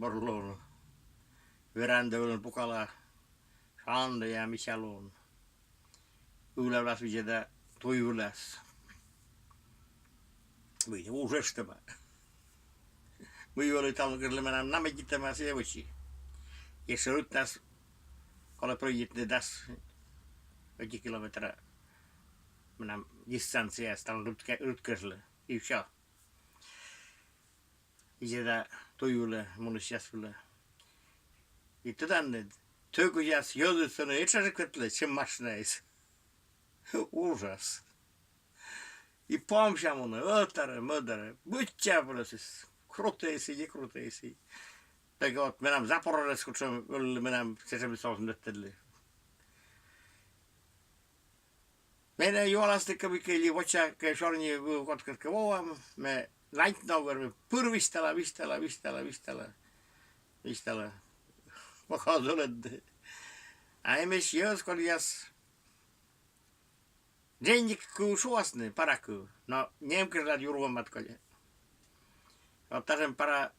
Borloon. Verandöön Pukala. Sande ja Michaloon. Ylevlas vijetä Tuivulas. Viite uusestama. Mui oli talkelle mennä namekittämään sievusi. Ja se ryttäs, kun projekti tässä 1 kilometriä mennä distanssia, sitä on rytkäsellä, yksä. Ja sitä Tuivulle, monessa jäsvulle. Ja tänne, tökujäs joudut sanoi, et sä sekvetle, sen masneis. Uusas. I pomshamune, ötare, mödare, butjävlösis, kruteisi ja kruteisi. Tegot menam Zaporodes, kun se oli menam sesemissausen nötteli. Meidän juolastikka mikeli voitsakke sorni kotkatka voam, me laitnauver, me purvistella, vistella. Vakas oled. Aimes jös koljas. Деньгку suosne paraku. No, niemkirlad jurvammat kolje. Ottaisen para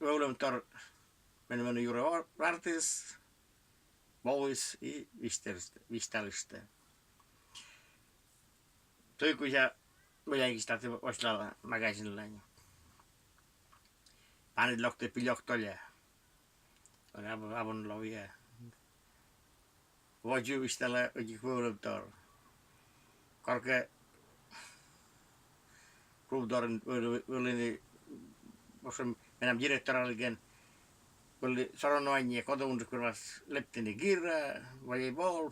vöulömtor menemään juuri vartis, vois i vistalista. Toi kun ja muidenkin sitä oslalla magasinilla. Panit lokte piljoktolle. On avun lovia. Voidu vistalla oikein vöulömtor. Korke klubdoren oli meidän direktoralliken oli sanonoin ja kotounuskurvas leptini kirra, volleyball,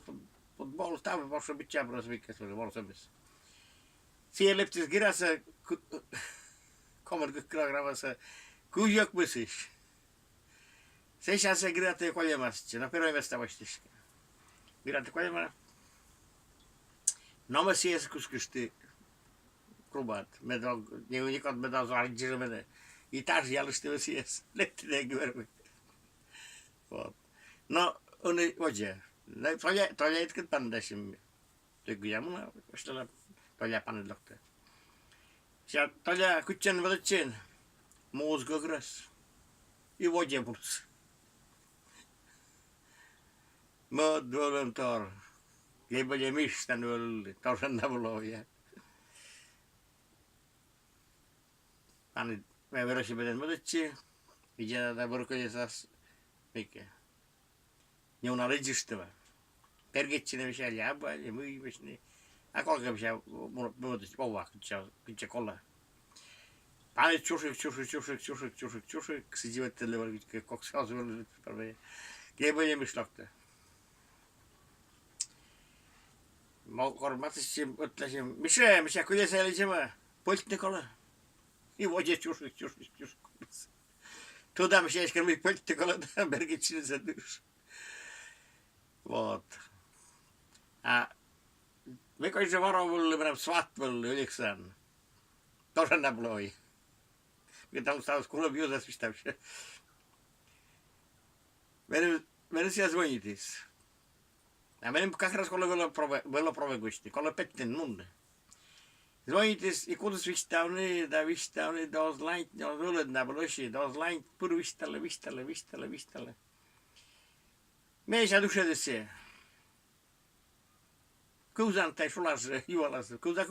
fotboll, stavi, vossa pitää pros vikkas oli volsabis. Siellä leptis kirjassa kommer kukkilaagravassa kujokmusis. Seisään se kirjata koljemasta, no peroimesta vastis. Kirjata koljemana. No mä siis kuskusti klubat, me on nikot me taas arjirmene. I taas jäljestävä siis lettinen kyörmi. No on oje. Toja itket pandaisim. Tykyjä mun ostella toja panelokte. Ja toja kutsen valitsen. Muus gogras. I oje puts. Mod voluntar. Ei paljon mistä nyt oli, toisen navuloja. Me verosi peden muututsi, mikä tätä vorkoja saas, mikä. Jouna registävä. Perkitsinen missä jääpä ja myymis, niin. Kolke missä muututsi ovaa, kun se kolla. Panit tjusik, sijivettele var vitkä koksaus oli parve. Ei paljon mistä lokta. Mä kormatsin, ottaisin, missä kyllä se oli semmoinen, polttikolla. I voisin tjusik. Tuota missä äsken oli polttikolla, tämän merkitsin sen tyys. Vot. Mikä oli se varovulli, mennä svatvolli, yliksän. Tosen nabloi. Mikä tällaista olisi kuulla viusas pistävissä. Menen siellä soinitis. Ja menin kakras kolle velo provegusti, kolle petten munne. Zoitis i kudus vistauni, dos lait, dos uled na boloshi, dos lait pur vistalle. Me ei saa dushedesse. Kuusan tai sulas juolas, kuusa.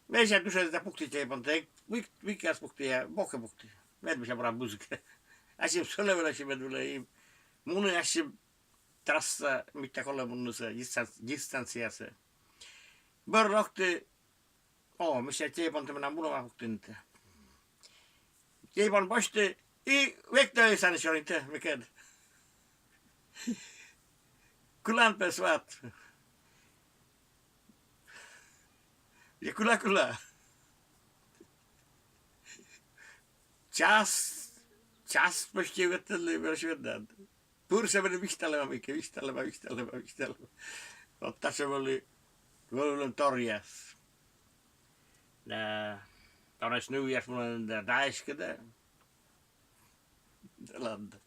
Me ei saa dushedesse pukti teipon, te vikas pukti ja bokke pukti. Med saa paran buske. Asia solevelashi medule mun asia trassa mitä kolle munnussa distanssiassa. Borrokti missä teipon tämänä mulla huktinta. Teipon posti i vektöisän se oli te mikä. Kylän pesvat. Ja kyllä. Chas posti vetteli versiodaan. Pursa meni vistalema. Ottaa se oli Vöulön torjas. Tonnes nyijäs mulla on täisketä. Landa.